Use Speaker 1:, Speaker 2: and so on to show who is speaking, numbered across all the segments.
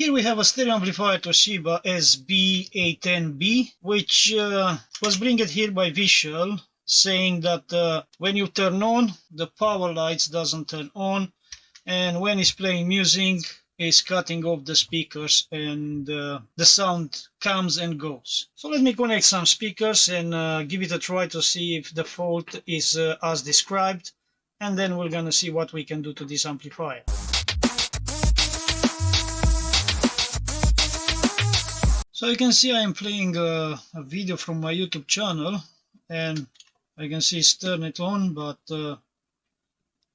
Speaker 1: Here we have a stereo amplifier Toshiba SB-A10B, which was brought here by Visual, saying that when you turn on, the power lights doesn't turn on, and when it's playing music, it's cutting off the speakers, and the sound comes and goes. So let me connect some speakers and give it a try to see if the fault is as described, and then we're gonna see what we can do to this amplifier. So you can see I am playing a video from my YouTube channel, and I can see it's turned it on, but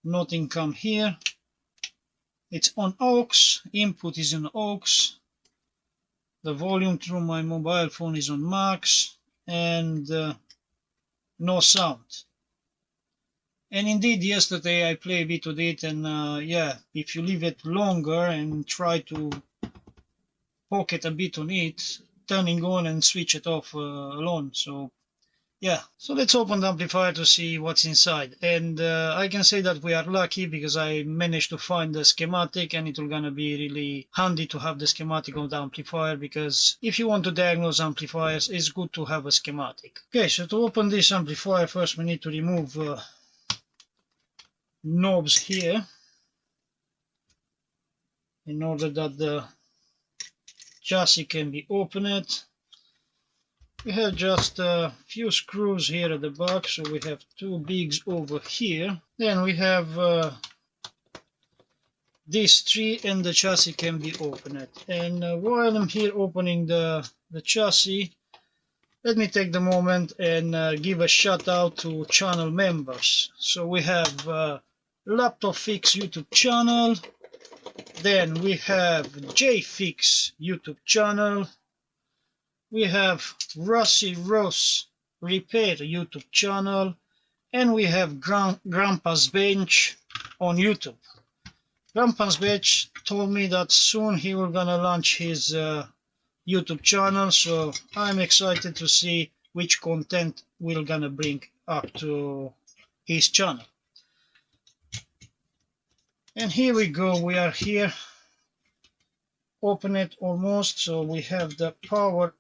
Speaker 1: nothing come here. It's on aux, input is on aux, the volume through my mobile phone is on max, and no sound. And indeed, yesterday I played a bit with it, and yeah, if you leave it longer and try to poke it a bit on it, turning on and switch it off alone. So yeah, so let's open the amplifier to see what's inside. And I can say that we are lucky because I managed to find the schematic, and it's gonna be really handy to have the schematic of the amplifier, because if you want to diagnose amplifiers, it's good to have a schematic. Okay, so to open this amplifier, first we need to remove knobs here in order that the chassis can be opened. We have just a few screws here at the back, so we have two bigs over here. Then we have these three, and the chassis can be opened. And while I'm here opening the chassis, let me take the moment and give a shout out to channel members. So we have Laptop Fix YouTube channel, then we have JFix YouTube channel, we have Rossi Ross Repair YouTube channel, and we have Grandpa's Bench on YouTube. Grandpa's Bench told me that soon he will gonna launch his YouTube channel, so I'm excited to see which content we're gonna bring up to his channel. And here we go, we are here, open it almost. So we have the power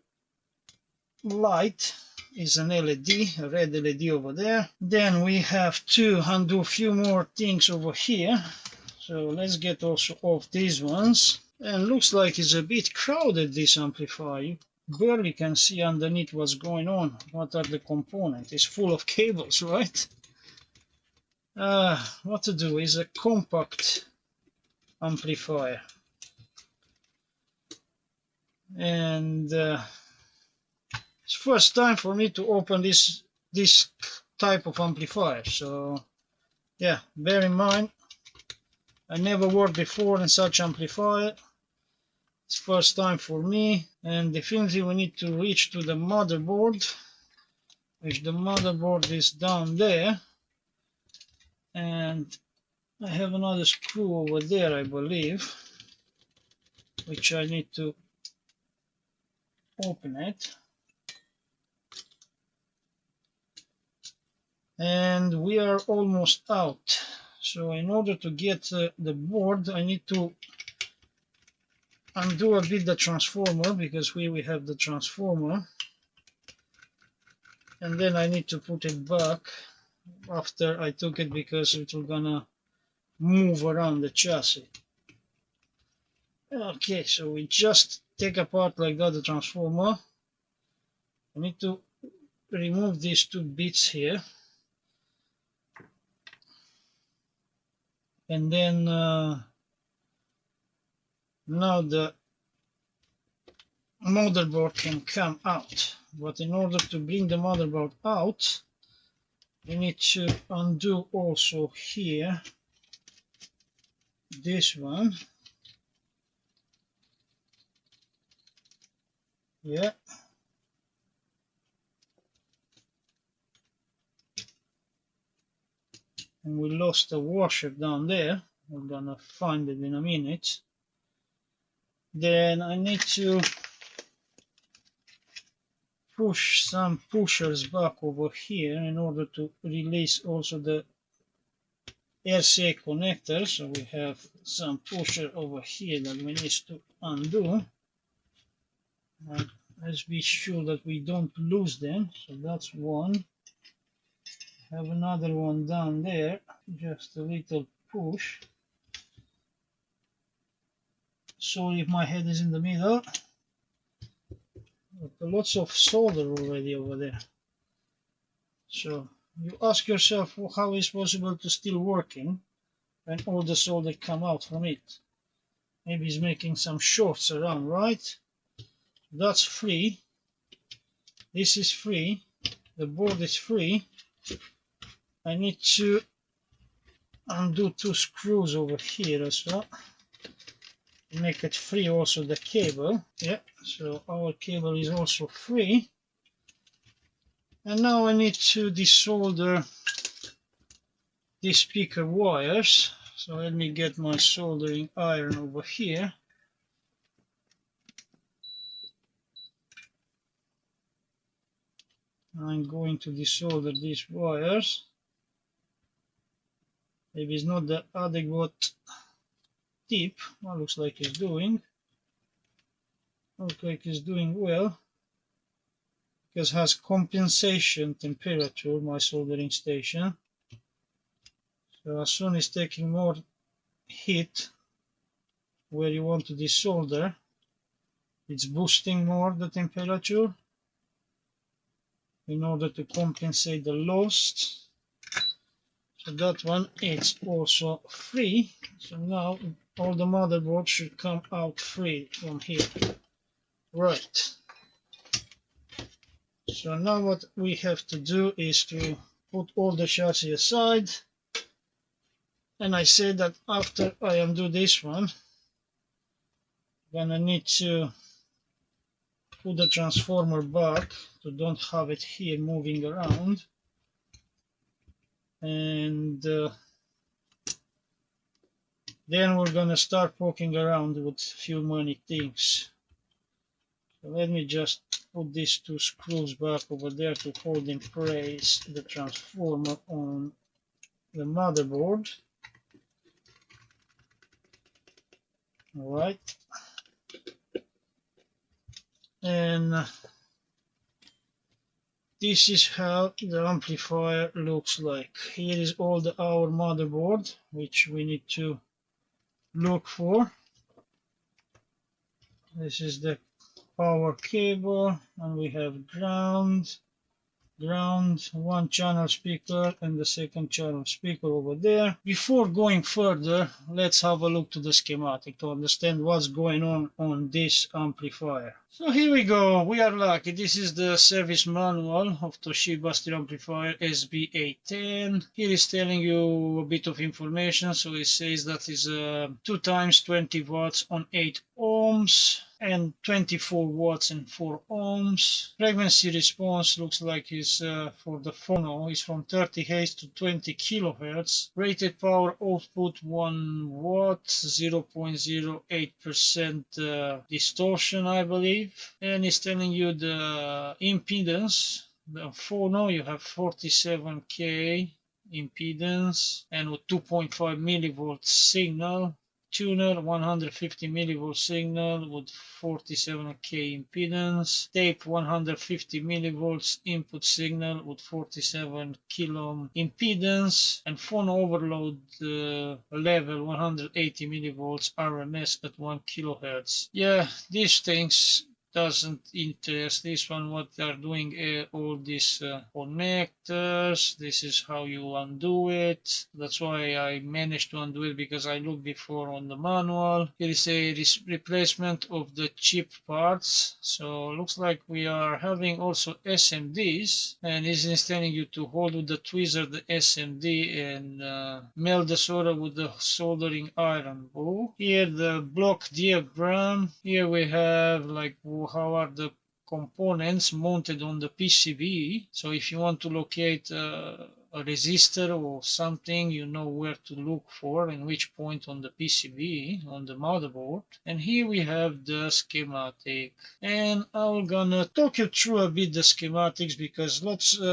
Speaker 1: light is an LED, a red LED over there. Then we have to undo a few more things over here. So let's get also off these ones. And looks like it's a bit crowded, this amplifier. You barely can see underneath what's going on. What are the components? It's full of cables, right? What to do is a compact amplifier. And it's first time for me to open this type of amplifier. So yeah, bear in mind, I never worked before in such amplifier. It's first time for me, and definitely we need to reach to the motherboard, which the motherboard is down there, and I have another screw over there, I believe, which I need to open it. And we are almost out. So in order to get the board, I need to undo a bit the transformer, because we have the transformer, and then I need to put it back after I took it, because it will gonna move around the chassis. Okay, so we just take apart like that the transformer. I need to remove these two bits here, and then now the motherboard can come out. But in order to bring the motherboard out, we need to undo also here this one. Yeah. And we lost the washer down there. We're gonna find it in a minute. Then I need to push some pushers back over here in order to release also the RCA connector, so we have some pusher over here that we need to undo. And let's be sure that we don't lose them. So that's one. Have another one down there, just a little push. Sorry if my head is in the middle. But lots of solder already over there. So you ask yourself, well, how is possible to still working when all the solder come out from it? Maybe it's making some shorts around, right? That's free. This is free. The board is free. I need to undo 2 screws over here as well. Make it free also the cable. Yeah, so our cable is also free. And now I need to desolder these speaker wires. So let me get my soldering iron over here. I'm going to desolder these wires. Maybe it's not the adequate tip. Well, looks like it's doing. Looks like it's doing well. Because it has compensation temperature, my soldering station. So as soon as it's taking more heat where you want to desolder, it's boosting more the temperature in order to compensate the loss. So that one is also free. So now all the motherboard should come out free from here. Right. So now what we have to do is to put all the chassis aside. And I said that after I undo this one, I'm gonna need to put the transformer back to don't have it here moving around. And then we're gonna start poking around with few many things. So let me just put these 2 screws back over there to hold in place the transformer on the motherboard. All right. And this is how the amplifier looks like. Here is all our motherboard, which we need to look for. This is the power cable, and we have ground, 1 channel speaker, and the 2nd channel speaker over there. Before going further, let's have a look to the schematic to understand what's going on this amplifier. So here we go. We are lucky. This is the service manual of Toshiba stereo amplifier SB-A10. Here is telling you a bit of information. So it says that is 2 times 20 watts on 8 ohms and 24 watts and 4 ohms. Frequency response looks like is for the phono is from 30 Hz to 20 kilohertz. Rated power output 1 watt, 0.08% distortion, I believe. And it's telling you the impedance. The phono you have 47K impedance and with 2.5 millivolts signal. Tuner 150 millivolt signal with 47K impedance. Tape 150 millivolts input signal with 47 kilo impedance. And phone overload level 180 millivolts RMS at 1 kilohertz. Yeah, these things doesn't interest this one. What they are doing all these connectors. This is how you undo it. That's why I managed to undo it, because I looked before on the manual. Here is a replacement of the chip parts. So looks like we are having also SMDs, and this is telling you to hold with the tweezer the SMD and melt the solder with the soldering iron. Here the block diagram. Here we have like how are the components mounted on the PCB. So if you want to locate a a resistor or something, you know where to look for and which point on the PCB, on the motherboard. And here we have the schematic. And I'm gonna talk you through a bit the schematics because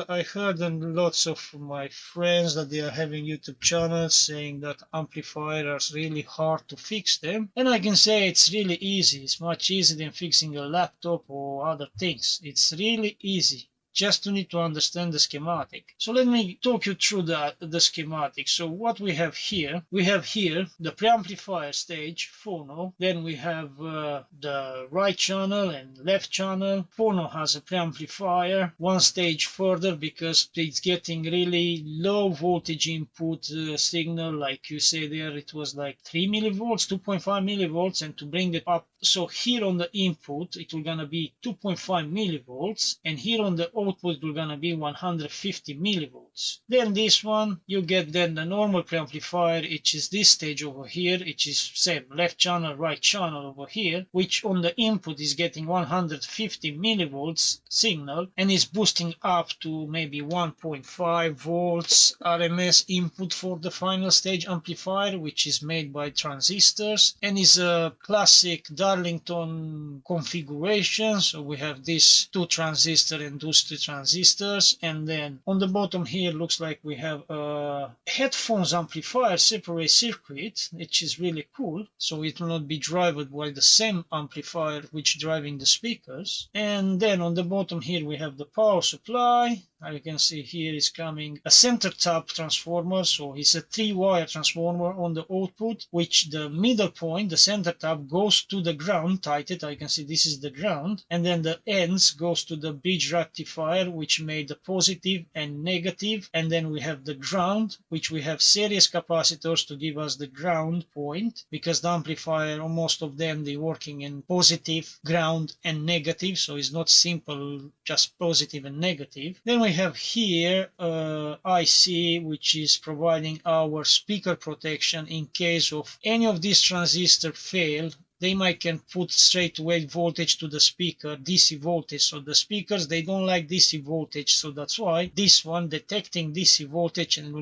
Speaker 1: I heard and lots of my friends that they are having YouTube channels saying that amplifiers are really hard to fix them. And I can say it's really easy. It's much easier than fixing a laptop or other things. It's really easy. Just to need to understand the schematic. So let me talk you through the schematic. So what we have here the preamplifier stage, phono. Then we have the right channel and left channel. Phono has a preamplifier one stage further because it's getting really low voltage input signal. Like you say there, it was like 3 millivolts, 2.5 millivolts, and to bring it up. So here on the input, it will gonna be 2.5 millivolts, and here on the output will gonna be 150 millivolts. Then this one, you get then the normal preamplifier, which is this stage over here, which is same left channel, right channel over here, which on the input is getting 150 millivolts signal and is boosting up to maybe 1.5 volts RMS input for the final stage amplifier, which is made by transistors and is a classic Darlington configuration. So we have these two transistors and those two transistors, and then on the bottom here looks like we have a headphones amplifier separate circuit, which is really cool. So it will not be driven by the same amplifier which driving the speakers. And then on the bottom here we have the power supply. You can see here is coming a center tap transformer, so it's a 3-wire transformer on the output, which the middle point, the center tap, goes to the ground, tighted. You can see this is the ground, and then the ends goes to the bridge rectifier, which made the positive and negative, and then we have the ground, which we have series capacitors to give us the ground point, because the amplifier, most of them, they working in positive, ground, and negative, so it's not simple, just positive and negative. Then we have here IC, which is providing our speaker protection in case of any of these transistors fail. They might can put straight away voltage to the speaker, DC voltage. So the speakers, they don't like DC voltage. So that's why this one detecting DC voltage, and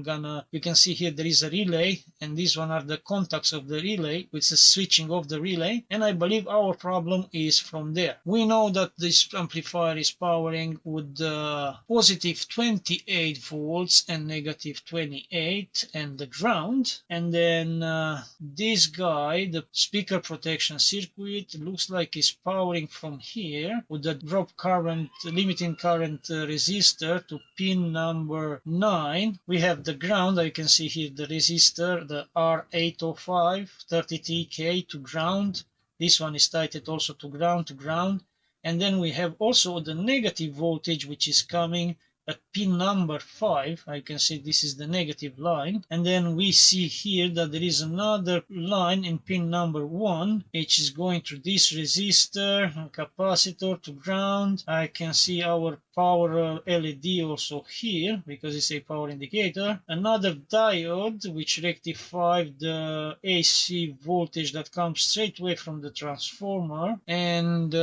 Speaker 1: you can see here there is a relay, and these one are the contacts of the relay, which is switching off the relay. And I believe our problem is from there. We know that this amplifier is powering with positive 28 volts and negative 28 and the ground. And then this guy, the speaker protection circuit, looks like it's powering from here with the drop current, limiting current resistor to pin number 9. We have the ground. You can see here the resistor, the R805 33K to ground. This one is tighted also to ground. And then we have also the negative voltage, which is coming at pin number 5. I can see this is the negative line. And then we see here that there is another line in pin number 1, which is going through this resistor and capacitor to ground. I can see our power LED also here, because it's a power indicator. Another diode, which rectifies the AC voltage that comes straight away from the transformer. And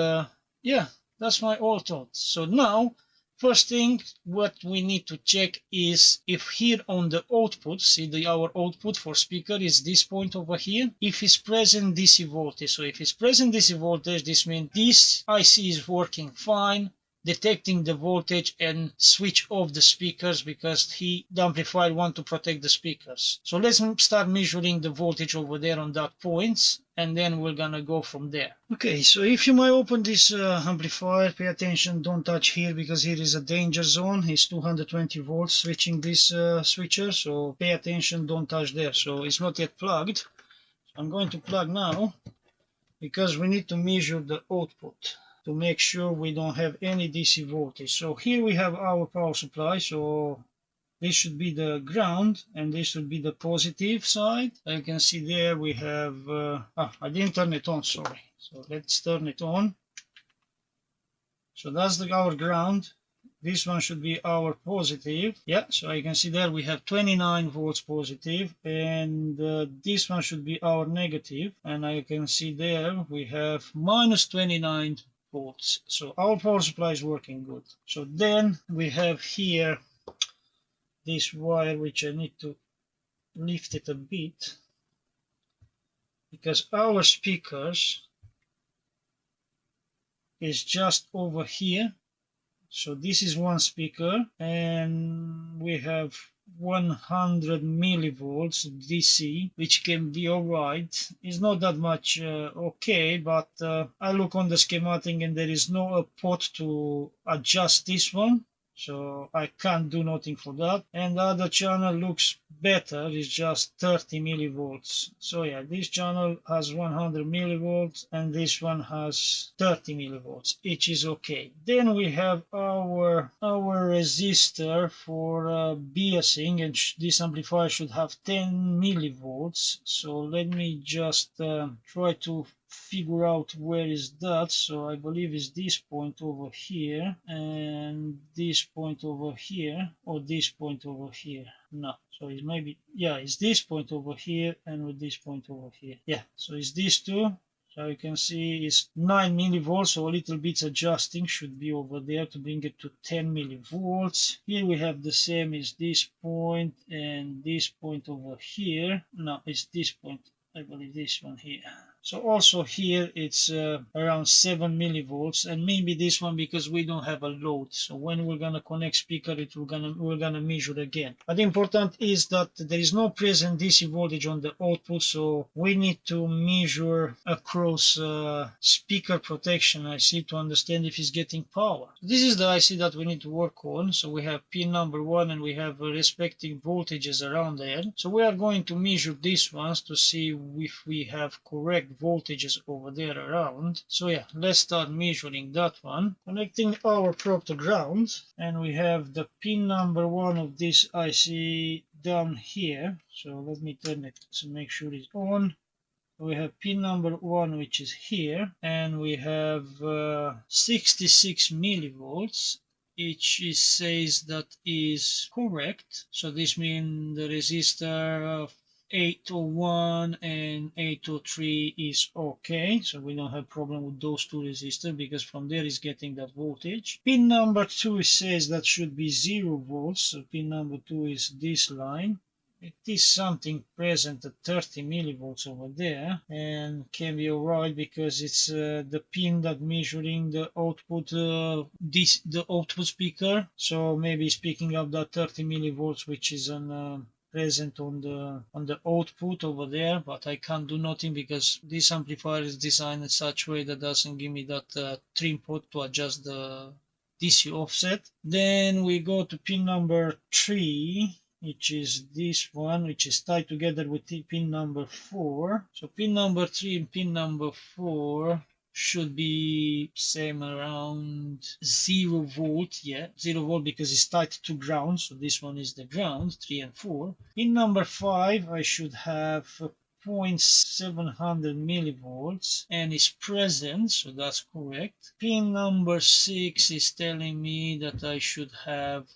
Speaker 1: yeah, that's my all thoughts. So now, first thing what we need to check is if here on the output, see our output for speaker is this point over here, if it's present DC voltage. So if it's present DC voltage, this means this IC is working fine, detecting the voltage and switch off the speakers because the amplifier want to protect the speakers. So let's start measuring the voltage over there on that points, and then we're gonna go from there. Okay, so if you might open this amplifier, pay attention, don't touch here because here is a danger zone. It's 220 volts switching this switcher, so pay attention, don't touch there. So it's not yet plugged. I'm going to plug now because we need to measure the output to make sure we don't have any DC voltage. So here we have our power supply, so this should be the ground and this should be the positive side. You can see there we have, I didn't turn it on, sorry. So let's turn it on. So that's our ground. This one should be our positive. Yeah, so you can see there we have 29 volts positive, and this one should be our negative. And I can see there we have minus 29 volts. So our power supply is working good. So then we have here this wire, which I need to lift it a bit, because our speakers is just over here. So this is one speaker, and we have 100 millivolts DC, which can be alright. It's not that much okay, but I look on the schematic and there is no port to adjust this one. So I can't do nothing for that. And the other channel looks better, it's just 30 millivolts. So yeah, this channel has 100 millivolts and this one has 30 millivolts, which is okay. Then we have our resistor for biasing, and this amplifier should have 10 millivolts. So let me just try to figure out where is that. So I believe it's this point over here and this point over here, or this point over here. No, so it's maybe, yeah, it's this point over here and with this point over here. Yeah, so it's these two. So you can see it's 9 millivolts, so a little bit adjusting should be over there to bring it to 10 millivolts. Here we have the same as this point and this point over here. No, it's this point, I believe this one here. So also here it's around 7 millivolts, and maybe this one because we don't have a load. So when we're gonna connect speaker, we're gonna measure again. But important is that there is no present DC voltage on the output, so we need to measure across speaker protection IC to understand if it's getting power. This is the IC that we need to work on. So we have pin number 1 and we have respective voltages around there. So we are going to measure these ones to see if we have correct voltages over there around. So yeah, let's start measuring that one. Connecting our probe to ground, and we have the pin number 1 of this IC down here. So let me turn it to make sure it's on. We have pin number 1, which is here, and we have 66 millivolts, which says that is correct. So this means the resistor 801 and 803 is okay, so we don't have problem with those two resistors because from there is getting that voltage. Pin number 2 says that should be 0 volts, so pin number 2 is this line. It is something present at 30 millivolts over there, and can be alright because it's the pin that measuring the output, the output speaker. So maybe it's picking up that 30 millivolts, which is an present on the output over there, but I can't do nothing because this amplifier is designed in such a way that doesn't give me that trim port to adjust the DC offset. Then we go to pin number 3, which is this one, which is tied together with pin number 4. So pin number 3 and pin number 4 should be same around 0 volt. Yeah, 0 volt because it's tied to ground, so this one is the ground, 3 and 4. Pin number 5 I should have 0.700 millivolts and is present, so that's correct. Pin number 6 is telling me that I should have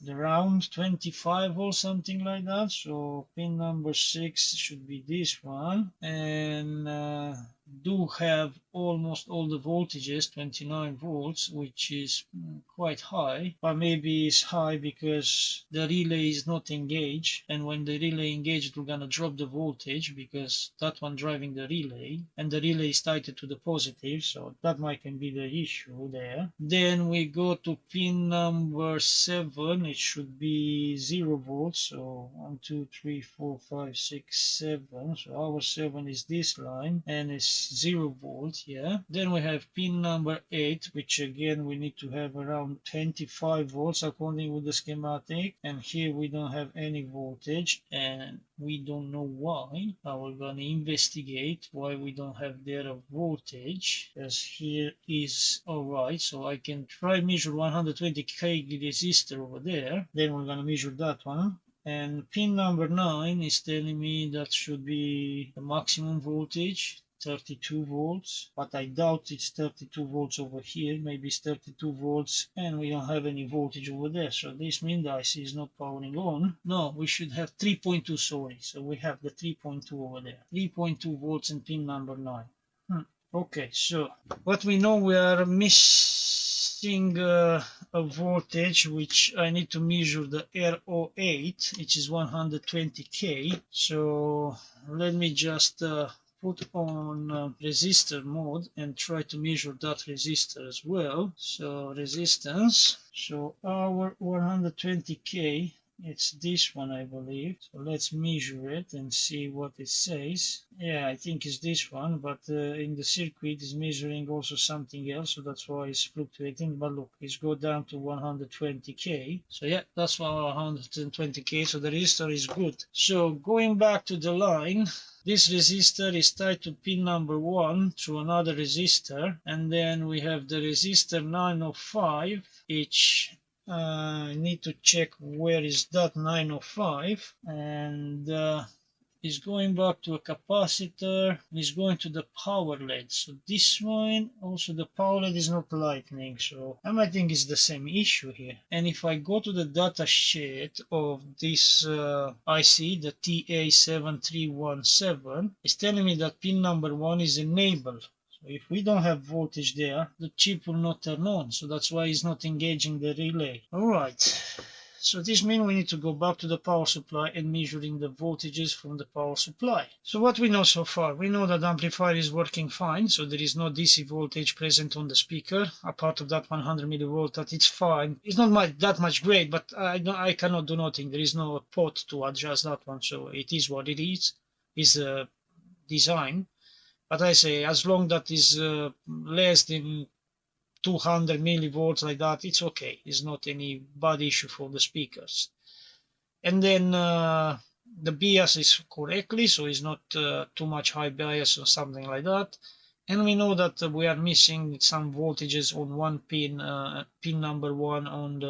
Speaker 1: around 25 or something like that. So pin number 6 should be this one, and do have almost all the voltages, 29 volts, which is quite high, but maybe it's high because the relay is not engaged, and when the relay engaged we're gonna drop the voltage because that one driving the relay, and the relay is tied to the positive, so that might can be the issue there. Then we go to pin number 7, it should be 0 volts, so 1 2 3 4 5 6 7, so our 7 is this line and it's 0 volt. Yeah, then we have pin number 8, which again we need to have around 25 volts according with the schematic, and here we don't have any voltage and we don't know why. Now we're gonna investigate why we don't have there a voltage, because here is alright, so I can try measure 120k resistor over there, then we're gonna measure that one. And pin number 9 is telling me that should be the maximum voltage, 32 volts, but I doubt it's 32 volts over here. Maybe it's 32 volts and we don't have any voltage over there, so this means the IC is not powering on. No, we should have 3.2, sorry, so we have the 3.2 over there, 3.2 volts in pin number 9. Okay, so what we know, we are missing a voltage which I need to measure the RO8, which is 120k. So let me just put on resistor mode and try to measure that resistor as well. So resistance, so our 120k, it's this one, I believe. So let's measure it and see what it says. Yeah, I think it's this one, but in the circuit is measuring also something else, so that's why it's fluctuating. But look, it's go down to 120k. So yeah, that's why 120k. So the resistor is good. So going back to the line, this resistor is tied to pin number 1 through another resistor, and then we have the resistor 905, which I need to check where is that 905, and is going back to a capacitor, is going to the power LED. So this one, also the power LED is not lightning, so I might think it's the same issue here. And if I go to the data sheet of this IC, the TA7317, it's telling me that pin number 1 is enabled. So if we don't have voltage there, the chip will not turn on. So that's why it's not engaging the relay. All right. So this means we need to go back to the power supply and measuring the voltages from the power supply. So what we know so far, we know that the amplifier is working fine, so there is no DC voltage present on the speaker, apart of that 100 millivolt, that it's fine. It's not that much great, but I cannot do nothing. There is no pot to adjust that one, so it is what it is. It's a design. But I say, as long that is less than 200 millivolts like that, it's okay. It's not any bad issue for the speakers. And then the bias is correctly, so it's not too much high bias or something like that. And we know that we are missing some voltages on one pin, pin number 1 on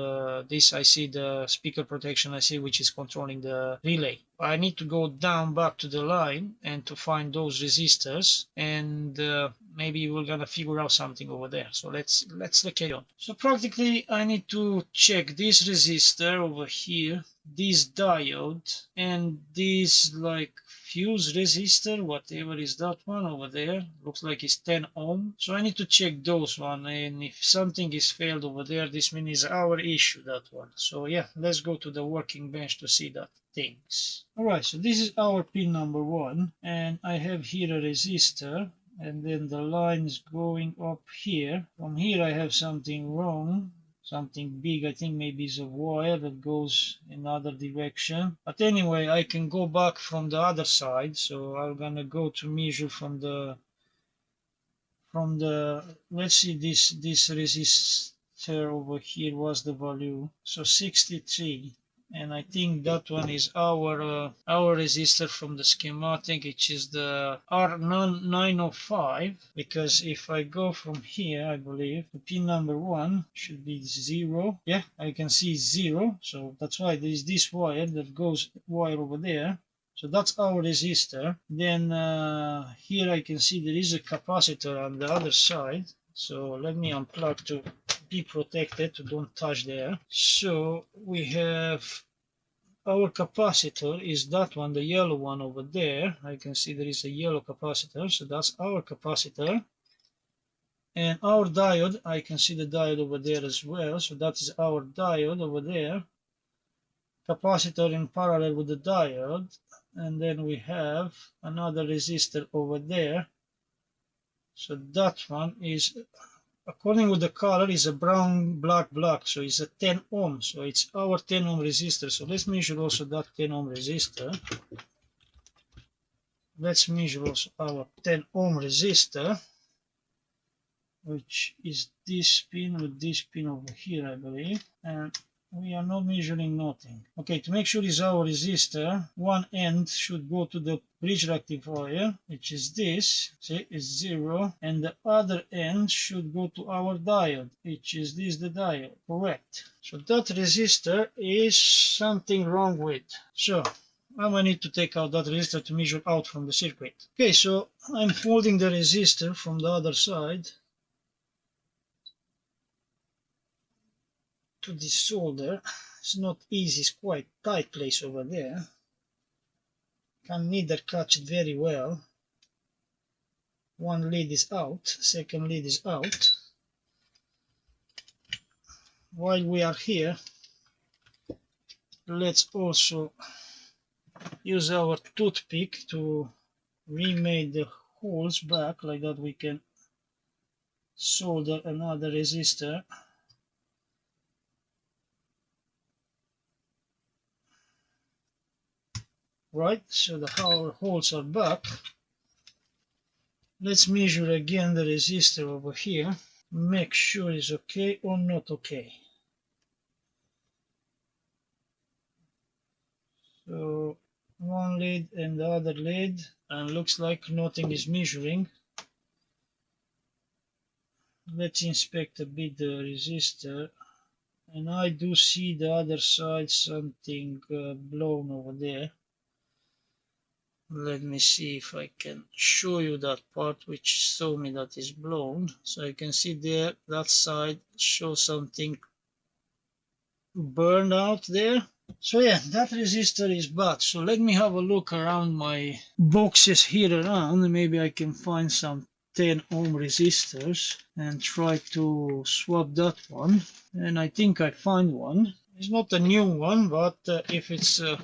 Speaker 1: this IC, the speaker protection IC, which is controlling the relay. I need to go down back to the line and to find those resistors, and maybe we're gonna figure out something over there. So let's carry on. So practically I need to check this resistor over here, this diode, and this like fuse resistor, whatever is that one over there, looks like it's 10 ohm. So I need to check those one, and if something is failed over there, this means it's our issue, that one. So yeah, let's go to the working bench to see that things. Alright, so this is our pin number 1, and I have here a resistor, and then the line is going up here. From here I have something wrong, something big. I think maybe it's a wire that goes in other direction. But anyway, I can go back from the other side. So I'm gonna go to measure from the let's see, this resistor over here was the value. So 63. And I think that one is our resistor from the schematic, which is the R905, because if I go from here, I believe the pin number 1 should be 0. Yeah, I can see 0, so that's why there is this wire that goes wire over there. So that's our resistor. Then here I can see there is a capacitor on the other side. So let me unplug to be protected, to don't touch there. So we have our capacitor is that one, the yellow one over there. I can see there is a yellow capacitor, so that's our capacitor. And our diode, I can see the diode over there as well, so that is our diode over there. Capacitor in parallel with the diode. And then we have another resistor over there. So that one is, according with the color, is a brown, black, black. So it's a 10 ohm. So it's our 10 ohm resistor. So let's measure also that 10 ohm resistor. Let's measure also our 10 ohm resistor, which is this pin with this pin over here, I believe. And we are not measuring nothing. Okay, to make sure it's our resistor, one end should go to the bridge rectifier, which is this, see, it's 0, and the other end should go to our diode, which is this, the diode, correct. So that resistor is something wrong with. So I might need to take out that resistor to measure out from the circuit. Okay, so I'm holding the resistor from the other side to this solder. It's not easy, it's quite tight place over there. Can neither catch it very well. One lead is out, second lead is out. while we are here, let's also use our toothpick to remake the holes back, like that we can solder another resistor. Right, so our holes are back. Let's measure again the resistor over here. Make sure it's okay or not okay. So one lead and the other lead, and looks like nothing is measuring. Let's inspect a bit the resistor, and I do see the other side something blown over there. Let me see if I can show you that part which show me that is blown. So you can see there, that side shows something burned out there. So yeah, that resistor is bad. So let me have a look around my boxes here around. Maybe I can find some 10 ohm resistors and try to swap that one. And I think I find one. It's not a new one, but if it's a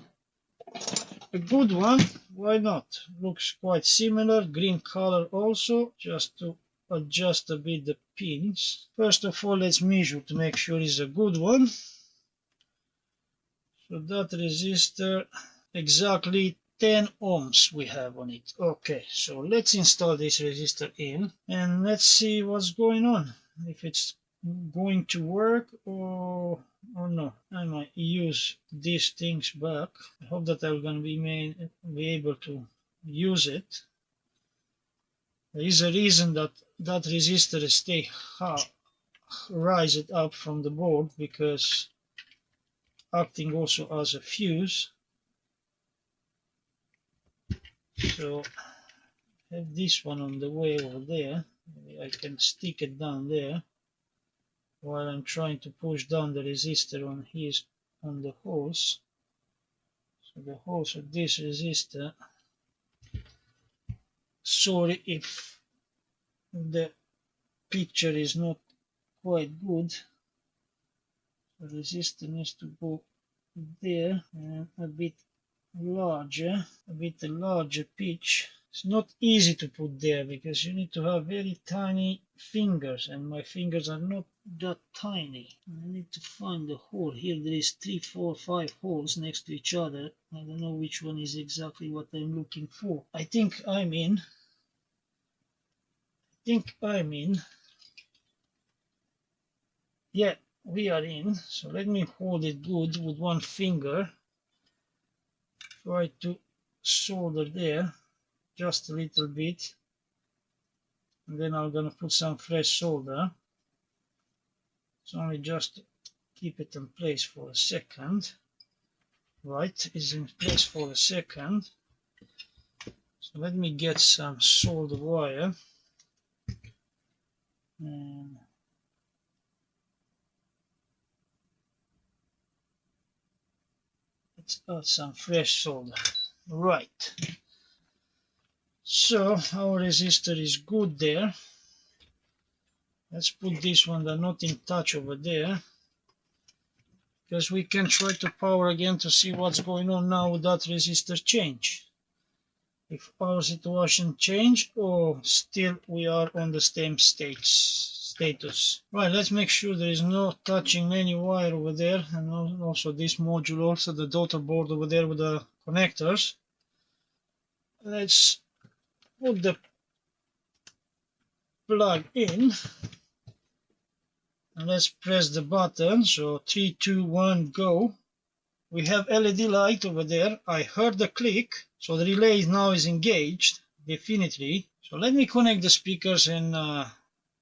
Speaker 1: good one, why not? Looks quite similar, green color also, just to adjust a bit the pins. First of all, let's measure to make sure it's a good one. So that resistor, exactly 10 ohms we have on it. Okay, so let's install this resistor in and let's see what's going on. If it's going to work or no. I might use these things back. I hope that I'm going to be able to use it. There is a reason that that resistor stay raised up from the board, because acting also as a fuse. So I have this one on the way over there. Maybe I can stick it down there while I'm trying to push down the resistor on the holes. So the holes of this resistor. Sorry if the picture is not quite good. The resistor needs to go there and a bit larger, pitch. It's not easy to put there because you need to have very tiny fingers, and my fingers are not that tiny. I need to find the hole. Here there is 3, 4, 5 holes next to each other. I don't know which one is exactly what I'm looking for. I think I'm in. Yeah, we are in. So let me hold it good with one finger. Try to solder there just a little bit. And then I'm gonna put some fresh solder. It's only just to keep it in place for a second. Right, it's in place for a second. So let me get some solder wire. And let's add some fresh solder. Right. So our resistor is good there. Let's put this one that not in touch over there, because we can try to power again to see what's going on now with that resistor change. If our situation changed or still we are on the same status. Right, let's make sure there is no touching any wire over there, and also this module, also the daughter board over there with the connectors. Let's put the plug in. And let's press the button. So 3, 2, 1, go. We have LED light over there. I heard the click, so the relay now is engaged, definitely. So let me connect the speakers and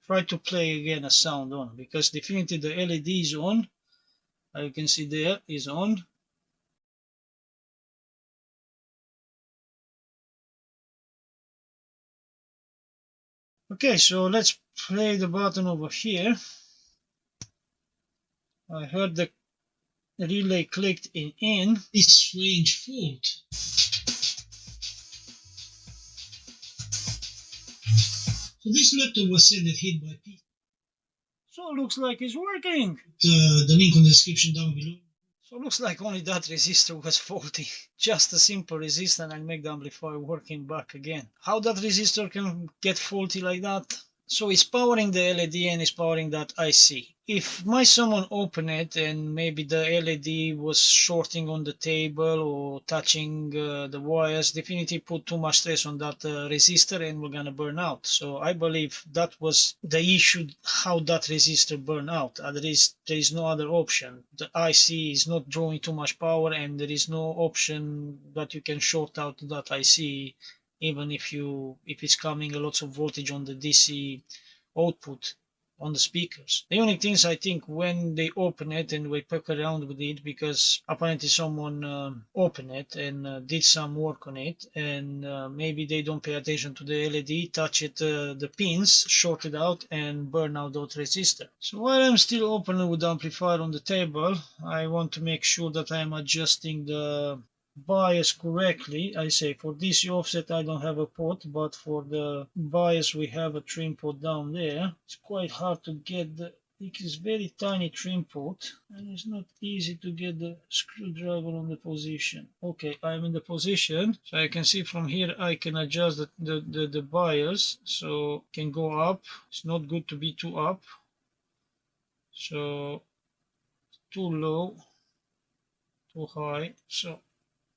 Speaker 1: try to play again a sound on, because definitely the LED is on. As you can see there, is on. Okay, so let's play the button over here. I heard the relay clicked in. This strange fault. So this laptop was said that hit by people. So looks like it's working.
Speaker 2: The link on the description down below.
Speaker 1: So looks like only that resistor was faulty. Just a simple resistor and I'll make the amplifier working back again. How that resistor can get faulty like that? So it's powering the LED and it's powering that IC. If my someone open it and maybe the LED was shorting on the table or touching the wires, definitely put too much stress on that resistor and we're gonna burn out. So I believe that was the issue, how that resistor burn out. There is no other option. The IC is not drawing too much power and there is no option that you can short out that IC even if it's coming a lot of voltage on the DC output on the speakers. The only things I think when they open it and we poke around with it, because apparently someone opened it and did some work on it, and maybe they don't pay attention to the LED, touch it, the pins, short it out, and burn out that resistor. So while I'm still opening with the amplifier on the table, I want to make sure that I'm adjusting the bias correctly. I say for DC offset I don't have a pot, but for the bias we have a trim pot down there. It's quite hard to get it is very tiny trim pot and it's not easy to get the screwdriver on the position. Okay, I'm in the position, so I can see from here I can adjust the bias, so can go up. It's not good to be too up, so too low, too high. So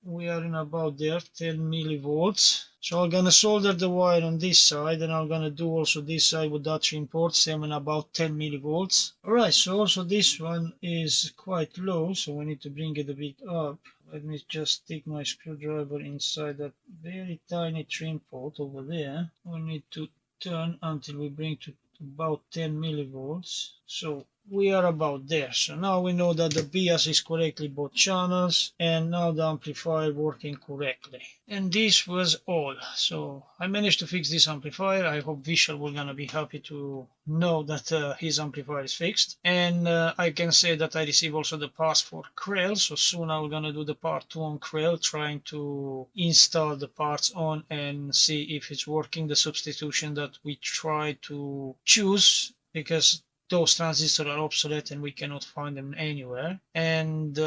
Speaker 1: we are in about there, 10 millivolts. So I'm gonna solder the wire on this side and I'm gonna do also this side with that trim port, same in about 10 millivolts. Alright, so also this one is quite low, so we need to bring it a bit up. Let me just stick my screwdriver inside that very tiny trim port over there. We need to turn until we bring to about 10 millivolts. So we are about there. So now we know that the bias is correctly both channels and now the amplifier working correctly. And this was all. So I managed to fix this amplifier. I hope Vishal will gonna be happy to know that his amplifier is fixed. And I can say that I received also the parts for Krell. So soon I'm gonna do the part 2 on Krell, trying to install the parts on and see if it's working, the substitution that we try to choose, because those transistors are obsolete and we cannot find them anywhere. And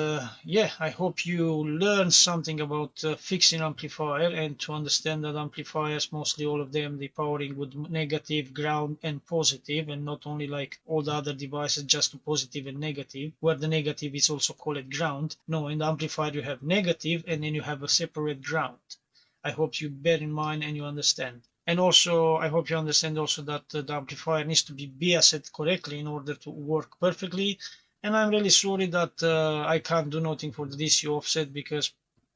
Speaker 1: yeah, I hope you learned something about fixing amplifier and to understand that amplifiers, mostly all of them, they powering with negative, ground and positive, and not only like all the other devices just to positive and negative, where the negative is also called ground. No, in the amplifier you have negative and then you have a separate ground. I hope you bear in mind and you understand. And also, I hope you understand also that the amplifier needs to be biased correctly in order to work perfectly. And I'm really sorry that I can't do nothing for the DC offset because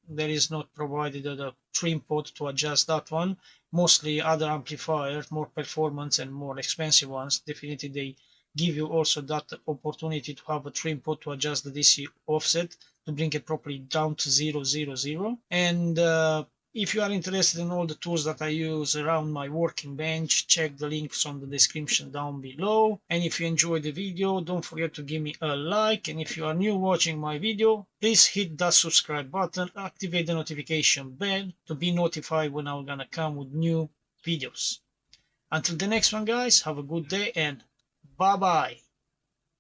Speaker 1: there is not provided a trim pot to adjust that one. Mostly other amplifiers, more performance and more expensive ones, definitely they give you also that opportunity to have a trim pot to adjust the DC offset to bring it properly down to 000. And if you are interested in all the tools that I use around my working bench, check the links on the description down below. And if you enjoyed the video, don't forget to give me a like. And if you are new watching my video, please hit that subscribe button, activate the notification bell to be notified when I'm gonna come with new videos. Until the next one, guys, have a good day and bye bye.